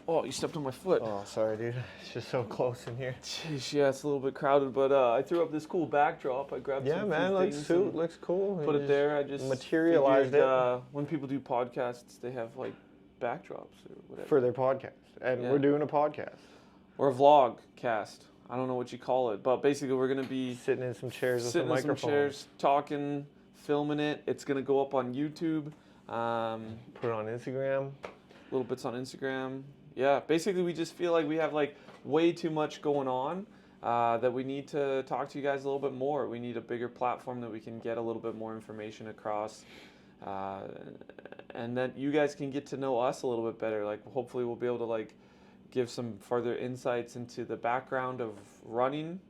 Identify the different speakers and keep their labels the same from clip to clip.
Speaker 1: Oh, you stepped on my foot.
Speaker 2: Oh, sorry, dude. It's just so close in here.
Speaker 1: Jeez, yeah, it's a little bit crowded, but I threw up this cool backdrop. I grabbed
Speaker 2: Yeah,
Speaker 1: some
Speaker 2: man,
Speaker 1: few
Speaker 2: looks
Speaker 1: things
Speaker 2: suit,
Speaker 1: and
Speaker 2: looks cool.
Speaker 1: put it there. I just
Speaker 2: materialized
Speaker 1: figured,
Speaker 2: it
Speaker 1: when people do podcasts, they have like backdrops or whatever.
Speaker 2: for their podcast, and
Speaker 1: Yeah.
Speaker 2: we're doing a podcast.
Speaker 1: Or a vlog cast. I don't know what you call it, but basically we're gonna be
Speaker 2: Sitting in some chairs with
Speaker 1: sitting
Speaker 2: some
Speaker 1: in some
Speaker 2: microphones.
Speaker 1: chairs, talking, filming it. It's gonna go up on YouTube.
Speaker 2: Put it on Instagram.
Speaker 1: Little bits on Instagram. Yeah, basically we just feel like we have like way too much going on that we need to talk to you guys a little bit more. We need a bigger platform that we can get a little bit more information across, and that you guys can get to know us a little bit better. Like hopefully we'll be able to like give some further insights into the background of running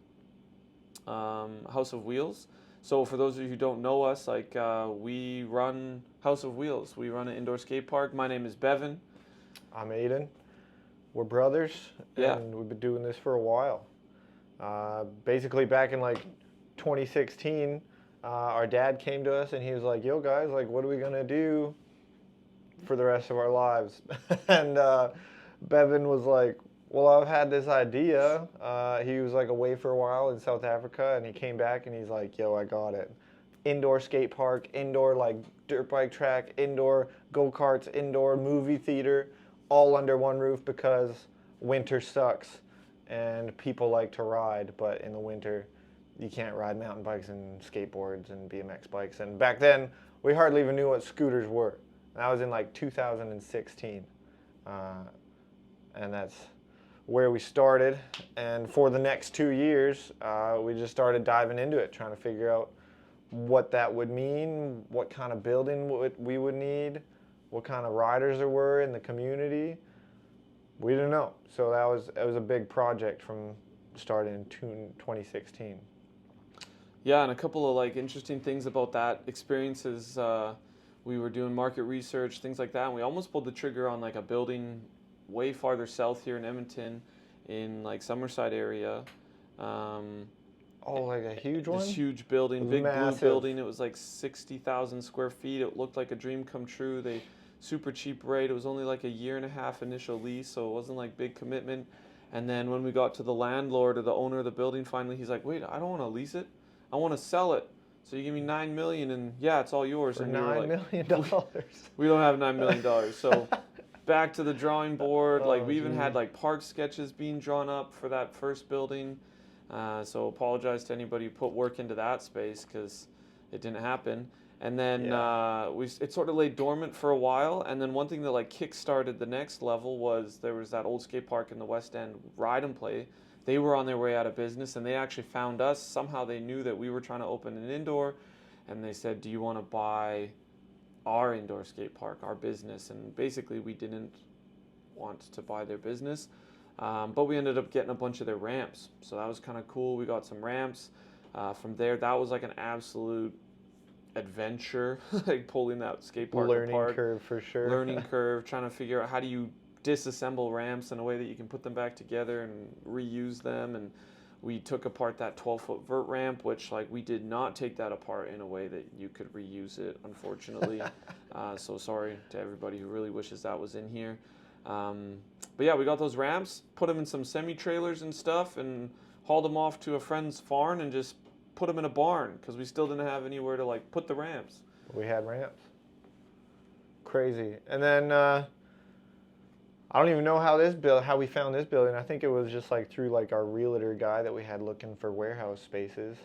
Speaker 1: House of Wheels. So for those of you who don't know us, like we run House of Wheels. We run an indoor skate park. My name is Bevan.
Speaker 2: I'm Aiden. We're brothers,
Speaker 1: Yeah.
Speaker 2: and we've been doing this for a while. Basically, back in like 2016, our dad came to us and he was like, "Yo, guys, like, what are we gonna do for the rest of our lives?" And Bevan was like, "Well, I've had this idea." He was like away for a while in South Africa, and he came back and he's like, "Yo, I got it. Indoor skate park, indoor like dirt bike track, indoor go-karts, indoor movie theater, all under one roof because winter sucks and people like to ride, but in the winter you can't ride mountain bikes and skateboards and BMX bikes." And back then we hardly even knew what scooters were. That was in like 2016. And that's where we started. And for the next 2 years, we just started diving into it, trying to figure out what that would mean, what kind of building we would need, what kind of riders there were in the community. We didn't know. So it was a big project from starting in 2016.
Speaker 1: Yeah, and a couple of like interesting things about that experience is we were doing market research, things like that, and we almost pulled the trigger on like a building way farther south here in Edmonton, in like Summerside area.
Speaker 2: Oh, like a huge one?
Speaker 1: This huge building, big
Speaker 2: Massive.
Speaker 1: blue building. It was like 60,000 square feet. It looked like a dream come true. They super cheap rate. It was only like a year and a half initial lease, so it wasn't like big commitment. And then when we got to the landlord or the owner of the building, finally he's like, "Wait, I don't want to lease it. I want to sell it. So you give me $9 million, and yeah, it's all yours."
Speaker 2: For
Speaker 1: and we were
Speaker 2: $9
Speaker 1: like,
Speaker 2: million.
Speaker 1: "We don't have $9 million." So back to the drawing board. Like we even
Speaker 2: geez.
Speaker 1: had like park sketches being drawn up for that first building. So apologize to anybody who put work into that space because it didn't happen. And then it sort of lay dormant for a while. And then one thing that like kick-started the next level was there was that old skate park in the West End, Ride and Play. They were on their way out of business, and they actually found us. Somehow they knew that we were trying to open an indoor, and they said, "Do you want to buy our indoor skate park, our business?" And basically we didn't want to buy their business. But we ended up getting a bunch of their ramps. So that was kind of cool. We got some ramps. From there, that was like an absolute adventure, like pulling that skate park apart.
Speaker 2: Learning curve for sure.
Speaker 1: Learning curve, trying to figure out how do you disassemble ramps in a way that you can put them back together and reuse them. And we took apart that 12-foot vert ramp, which like we did not take that apart in a way that you could reuse it, unfortunately. So sorry to everybody who really wishes that was in here. But yeah, we got those ramps, put them in some semi-trailers and stuff, and hauled them off to a friend's farm and just put them in a barn because we still didn't have anywhere to like put the ramps.
Speaker 2: We had ramps. Crazy. And then I don't even know how we found this building. I think it was just like through like our realtor guy that we had looking for warehouse spaces.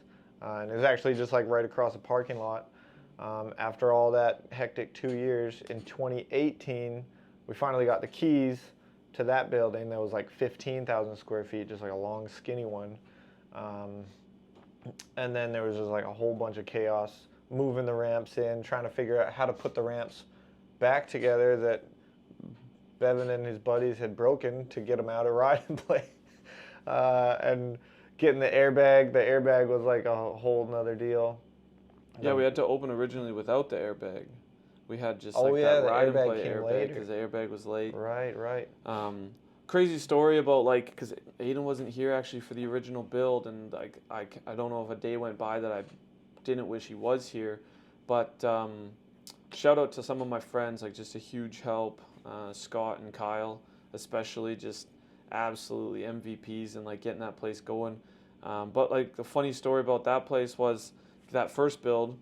Speaker 2: And it was actually just like right across the parking lot. After all that hectic 2 years, in 2018, we finally got the keys to that building that was like 15,000 square feet, just like a long, skinny one. And then there was just like a whole bunch of chaos moving the ramps in, trying to figure out how to put the ramps back together that Bevan and his buddies had broken to get them out of Ride and Play. And getting the airbag was like a whole nother deal.
Speaker 1: Yeah, we had to open originally without the airbag. We had just
Speaker 2: Oh,
Speaker 1: like
Speaker 2: yeah,
Speaker 1: that
Speaker 2: the
Speaker 1: Ride and
Speaker 2: airbag
Speaker 1: Play
Speaker 2: came
Speaker 1: airbag
Speaker 2: later.
Speaker 1: because the airbag was late.
Speaker 2: Right.
Speaker 1: Crazy story about like, because Aiden wasn't here actually for the original build, and like I don't know if a day went by that I didn't wish he was here, but shout out to some of my friends, like just a huge help, Scott and Kyle. especially, just absolutely MVPs and like getting that place going. But like the funny story about that place was that first build.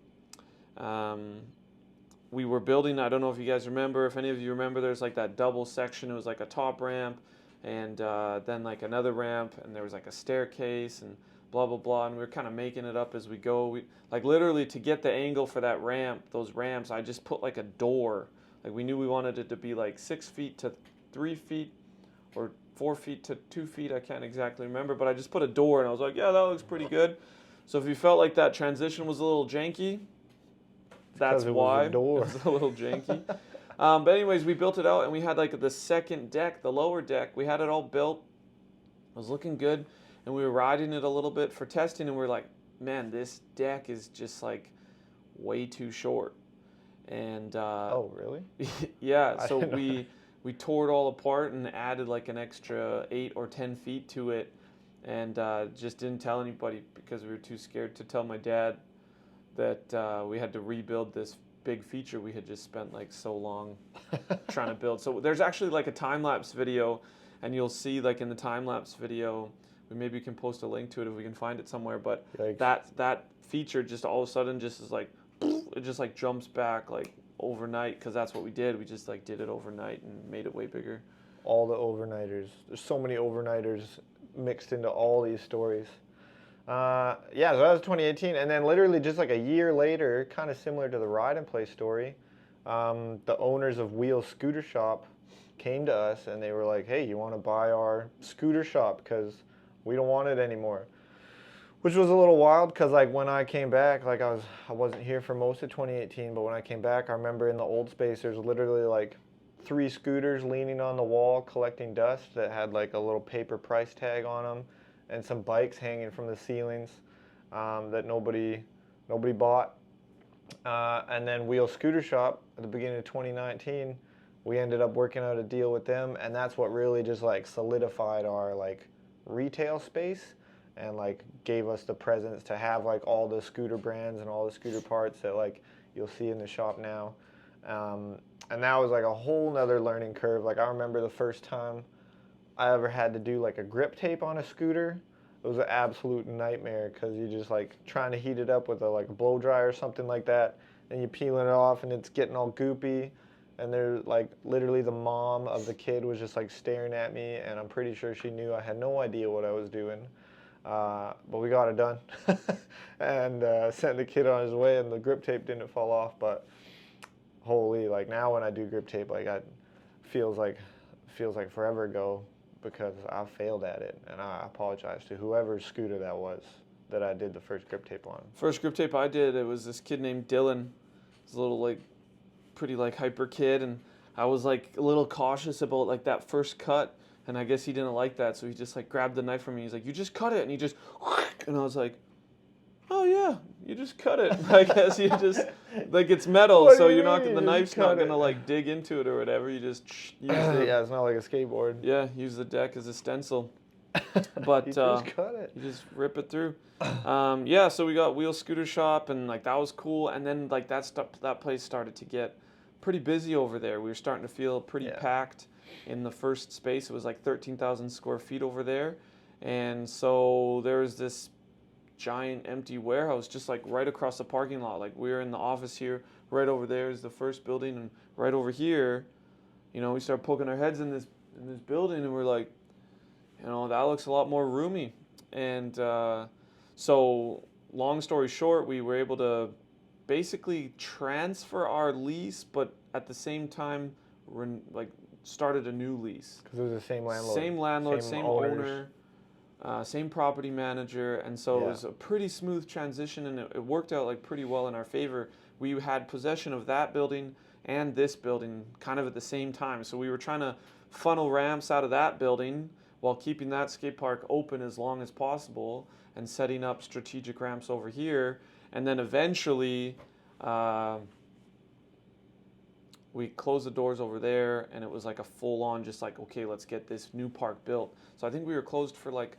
Speaker 1: We were building, I don't know if you guys remember, if any of you remember, there's like that double section. It was like a top ramp and then like another ramp, and there was like a staircase and blah, blah, blah. And we were kind of making it up as we go. We, like literally to get the angle for that ramp, those ramps, I just put like a door. Like we knew we wanted it to be like 6 feet to 3 feet or 4 feet to 2 feet. I can't exactly remember, but I just put a door and I was like, yeah, that looks pretty good. So if you felt like that transition was a little janky, that's why it was a little janky. But anyways, we built it out, and we had like the second deck, the lower deck. We had it all built. It was looking good, and we were riding it a little bit for testing, and we were like, man, this deck is just like way too short. And
Speaker 2: oh, really?
Speaker 1: yeah, so we tore it all apart and added like an extra 8 or 10 feet to it, and just didn't tell anybody because we were too scared to tell my dad that we had to rebuild this big feature we had just spent like so long trying to build. So there's actually like a time-lapse video, and you'll see like in the time-lapse video, maybe we can post a link to it if we can find it somewhere, but that feature just all of a sudden just is like, it just like jumps back like overnight, because that's what we did. We just like did it overnight and made it way bigger.
Speaker 2: All the overnighters. There's so many overnighters mixed into all these stories. Yeah, so that was 2018, and then literally just like a year later, kind of similar to the Ride and Play story, the owners of Wheel Scooter Shop came to us, and they were like, hey, you want to buy our scooter shop because we don't want it anymore. Which was a little wild, because like when I came back, like I wasn't here for most of 2018, but when I came back, I remember in the old space there's literally like 3 scooters leaning on the wall collecting dust that had like a little paper price tag on them, and some bikes hanging from the ceilings that nobody bought. And then Wheel Scooter Shop at the beginning of 2019, we ended up working out a deal with them, and that's what really just like solidified our like retail space and like gave us the presence to have like all the scooter brands and all the scooter parts that like you'll see in the shop now. And that was like a whole nother learning curve. Like I remember the first time I ever had to do like a grip tape on a scooter. It was an absolute nightmare, because you're just like trying to heat it up with a like a blow dry or something like that, and you're peeling it off and it's getting all goopy, and there's like literally the mom of the kid was just like staring at me, and I'm pretty sure she knew I had no idea what I was doing, but we got it done and sent the kid on his way, and the grip tape didn't fall off. But holy, like now when I do grip tape, like it feels like forever ago, because I failed at it, and I apologize to whoever's scooter that was that I did the first grip tape on.
Speaker 1: First grip tape I did, it was this kid named Dylan. He's a little like pretty like hyper kid, and I was like a little cautious about like that first cut, and I guess he didn't like that, so he just like grabbed the knife from me. He's like, you just cut it, and he just, and I was like, oh yeah, you just cut it. I guess you just, like it's metal, so you're not, the knife's not gonna like dig into it or whatever. You just use the,
Speaker 2: yeah, it's not like a skateboard.
Speaker 1: Yeah, use the deck as a stencil. But
Speaker 2: you just cut it.
Speaker 1: You just rip it through. Yeah, so we got Wheel Scooter Shop, and like that was cool. And then like that place started to get pretty busy over there. We were starting to feel pretty packed in the first space. It was like 13,000 square feet over there, and so there was this giant empty warehouse just like right across the parking lot. Like we were in the office here, right over there is the first building, and right over here, you know, we started poking our heads in this building, and we're like, you know, that looks a lot more roomy. And so long story short, we were able to basically transfer our lease, but at the same time like started a new lease,
Speaker 2: because it was the same
Speaker 1: landlord, same owner, same property manager, and so it was a pretty smooth transition, and it worked out like pretty well in our favor. We had possession of that building and this building kind of at the same time, so we were trying to funnel ramps out of that building while keeping that skate park open as long as possible and setting up strategic ramps over here. And then eventually we closed the doors over there, and it was like a full-on just like, okay, let's get this new park built. So I think we were closed for like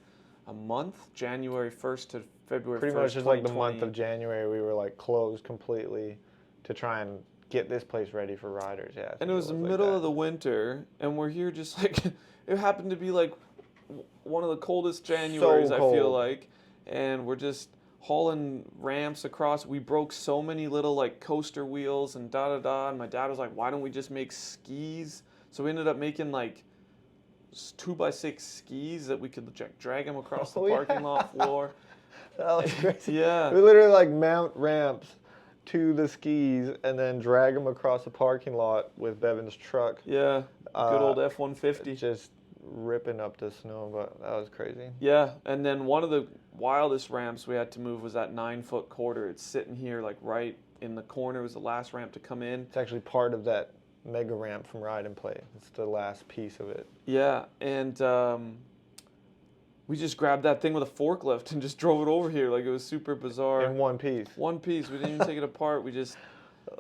Speaker 1: a month, January 1st to February 1st.
Speaker 2: Pretty much just like the month of January, we were like closed completely to try and get this place ready for riders. Yeah.
Speaker 1: And it was the middle of the winter, and we're here just like, it happened to be like one of the coldest Januaries, I feel like, and we're just hauling ramps across. We broke so many little like coaster wheels and and my dad was like, why don't we just make skis? So we ended up making like 2x6 skis that we could drag them across the parking lot floor.
Speaker 2: That was crazy.
Speaker 1: Yeah.
Speaker 2: We literally like mount ramps to the skis and then drag them across the parking lot with Bevan's truck.
Speaker 1: Yeah. Good old F-150.
Speaker 2: Just ripping up the snow, but that was crazy.
Speaker 1: Yeah, and then one of the wildest ramps we had to move was that 9-foot quarter. It's sitting here like right in the corner. It was the last ramp to come in.
Speaker 2: It's actually part of that mega ramp from Ride and Play. It's the last piece of it.
Speaker 1: Yeah, and we just grabbed that thing with a forklift and just drove it over here. Like, it was super bizarre.
Speaker 2: In one piece.
Speaker 1: One piece. We didn't even take it apart. We just,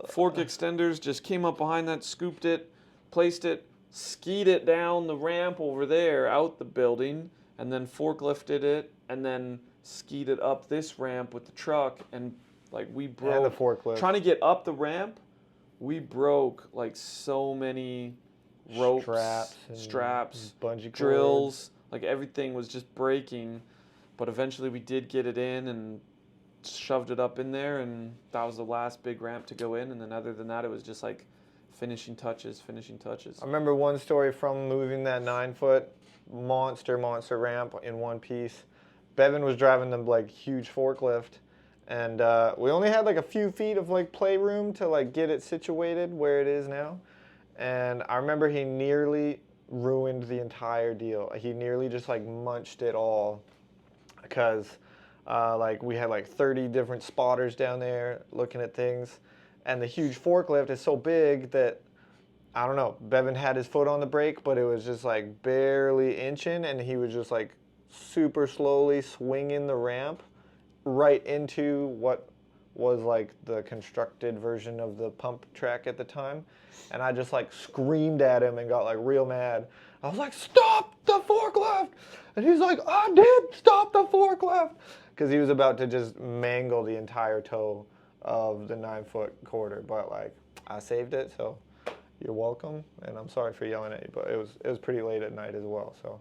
Speaker 1: fork extenders, just came up behind that, scooped it, placed it, skied it down the ramp over there, out the building, and then forklifted it, and then skied it up this ramp with the truck, and like we broke.
Speaker 2: And the forklift.
Speaker 1: Trying to get up the ramp, we broke like so many ropes, straps,
Speaker 2: bungee
Speaker 1: drills.
Speaker 2: cords.
Speaker 1: Like everything was just breaking, but eventually we did get it in and shoved it up in there, and that was the last big ramp to go in. And then other than that, it was just like finishing touches.
Speaker 2: I remember one story from moving that 9-foot monster ramp in one piece. Bevan was driving the like huge forklift, and we only had like a few feet of like playroom to like get it situated where it is now. And I remember he nearly ruined the entire deal. He nearly just like munched it all because like we had like 30 different spotters down there looking at things. And the huge forklift is so big that, I don't know, Bevan had his foot on the brake, but it was just like barely inching, and he was just like super slowly swinging the ramp right into what was like the constructed version of the pump track at the time. And I just like screamed at him and got like real mad. I was like, stop the forklift! And he's like, I did stop the forklift! Because he was about to just mangle the entire toe of the 9-foot quarter, but like I saved it, so you're welcome. And I'm sorry for yelling at you, but it was pretty late at night as well, so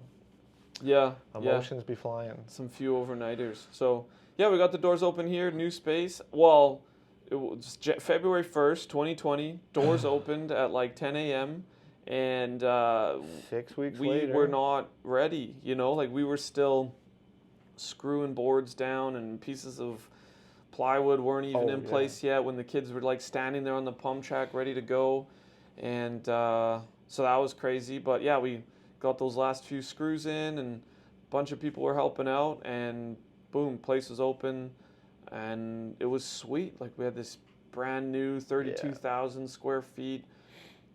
Speaker 1: yeah,
Speaker 2: emotions be flying.
Speaker 1: Some few overnighters. So yeah, we got the doors open here, new space. Well, it was February 1st, 2020. Doors opened at like 10 a.m. and
Speaker 2: 6 weeks
Speaker 1: we
Speaker 2: later,
Speaker 1: were not ready. You know, like we were still screwing boards down, and pieces of plywood weren't even in place yet when the kids were like standing there on the pump track ready to go. And so that was crazy. But yeah, we got those last few screws in, and a bunch of people were helping out, and boom, place was open, and it was sweet. Like we had this brand new 32,000 square feet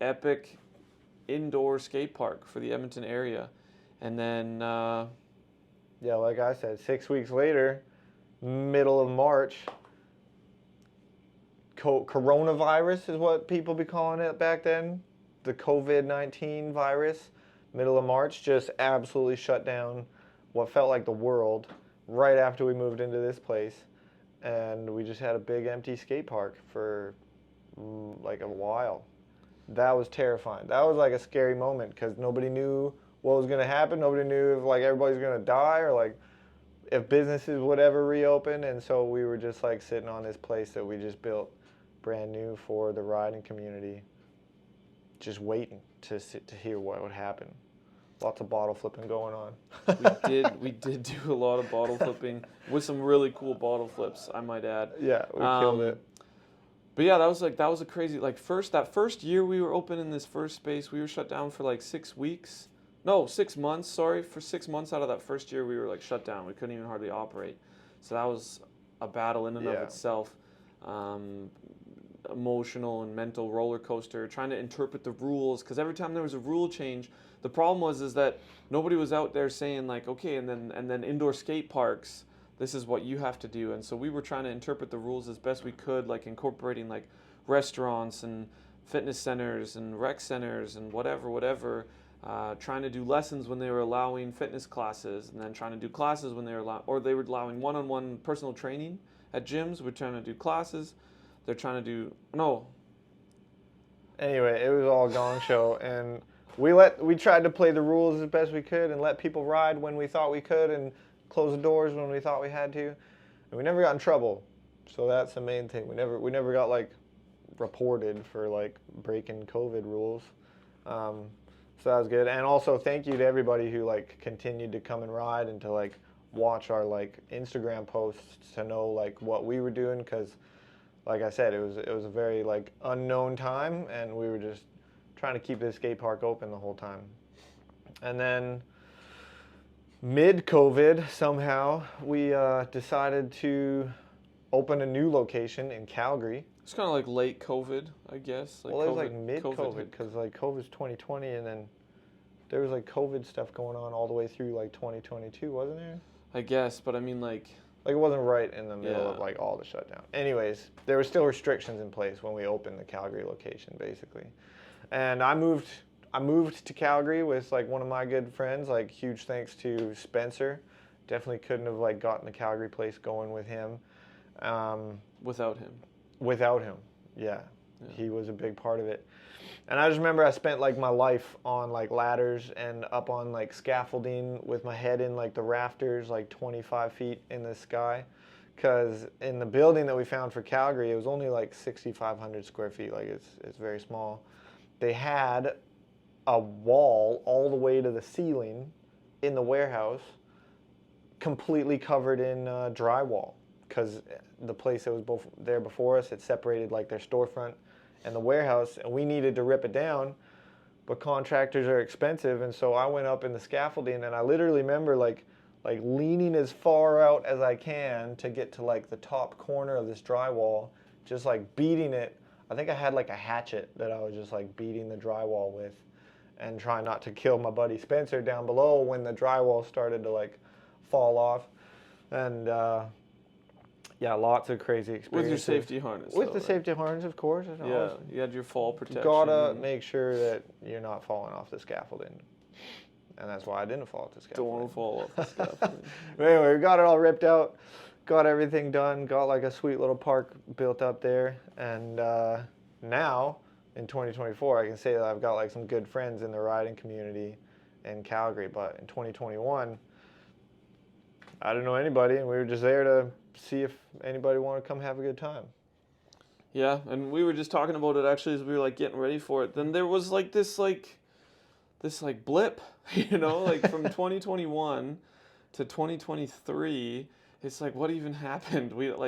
Speaker 1: epic indoor skate park for the Edmonton area. And then
Speaker 2: yeah, like I said, 6 weeks later, middle of March, coronavirus is what people be calling it back then. The COVID-19 virus, middle of March, just absolutely shut down what felt like the world right after we moved into this place. And we just had a big empty skate park for like a while. That was terrifying. That was like a scary moment because nobody knew what was going to happen. Nobody knew if like everybody's going to die or like if businesses would ever reopen. And so we were just like sitting on this place that we just built brand new for the riding community, just waiting to hear what would happen. Lots of bottle flipping going on.
Speaker 1: we did do a lot of bottle flipping with some really cool bottle flips, I might add.
Speaker 2: Yeah, we killed it.
Speaker 1: But yeah, that was a crazy, like that first year we were open in this first space, we were shut down for like 6 weeks. No, 6 months, sorry. For 6 months out of that first year, we were like shut down. We couldn't even hardly operate. So that was a battle in and of itself. Emotional and mental roller coaster, trying to interpret the rules, because every time there was a rule change, the problem was that nobody was out there saying like, okay, and then indoor skate parks, this is what you have to do. And so we were trying to interpret the rules as best we could, like incorporating like restaurants and fitness centers and rec centers and whatever, trying to do lessons when they were allowing fitness classes, and then trying to do classes when they were allowing one-on-one personal training at gyms. We're trying to do classes. They're trying to do,
Speaker 2: Anyway, it was all a gong show, and we tried to play the rules as best we could and let people ride when we thought we could and close the doors when we thought we had to, and we never got in trouble. So that's the main thing. We never got like reported for like breaking COVID rules. So that was good. And also thank you to everybody who like continued to come and ride and to like watch our like Instagram posts to know like what we were doing, because like I said, it was a very like unknown time, and we were just trying to keep this skate park open the whole time. And then mid-COVID, somehow we decided to open a new location in Calgary.
Speaker 1: It's kind of like late COVID, I guess. Like
Speaker 2: Well, it was
Speaker 1: COVID,
Speaker 2: like mid-COVID, because like COVID's 2020, and then there was like COVID stuff going on all the way through like 2022, wasn't there?
Speaker 1: I guess, but I mean like
Speaker 2: Like it wasn't right in the middle of
Speaker 1: Yeah.
Speaker 2: like all the shutdown. Anyways, there were still restrictions in place when we opened the Calgary location, basically. And I moved to Calgary with like one of my good friends. Like huge thanks to Spencer. Definitely couldn't have like gotten the Calgary place going with him.
Speaker 1: without him.
Speaker 2: Without him, yeah. He was a big part of it. And I just remember I spent like my life on like ladders and up on like scaffolding with my head in like the rafters, like 25 feet in the sky. Because in the building that we found for Calgary, it was only like 6,500 square feet. Like it's very small. They had a wall all the way to the ceiling in the warehouse, completely covered in drywall. Because the place that was there before us, it separated like their storefront and the warehouse, and we needed to rip it down, but contractors are expensive, and so I went up in the scaffolding, and I literally remember like leaning as far out as I can to get to like the top corner of this drywall, just like beating it. I think I had like a hatchet that I was just like beating the drywall with, and trying not to kill my buddy Spencer down below when the drywall started to like fall off. And yeah, lots of crazy experiences.
Speaker 1: With your safety harness.
Speaker 2: With
Speaker 1: though,
Speaker 2: the
Speaker 1: right?
Speaker 2: safety harness, of course.
Speaker 1: Yeah, you had your fall protection.
Speaker 2: Gotta make sure that you're not falling off the scaffolding. And that's why I didn't fall off the scaffolding.
Speaker 1: Don't fall off the scaffolding.
Speaker 2: But anyway, we got it all ripped out, got everything done, got like a sweet little park built up there. And now, in 2024, I can say that I've got like some good friends in the riding community in Calgary. But in 2021, I didn't know anybody, and we were just there to see if anybody wanted to come have a good time.
Speaker 1: Yeah, and we were just talking about it actually as we were like getting ready for it. Then there was like this blip, you know, like from 2021 to 2023. It's like, what even happened? We like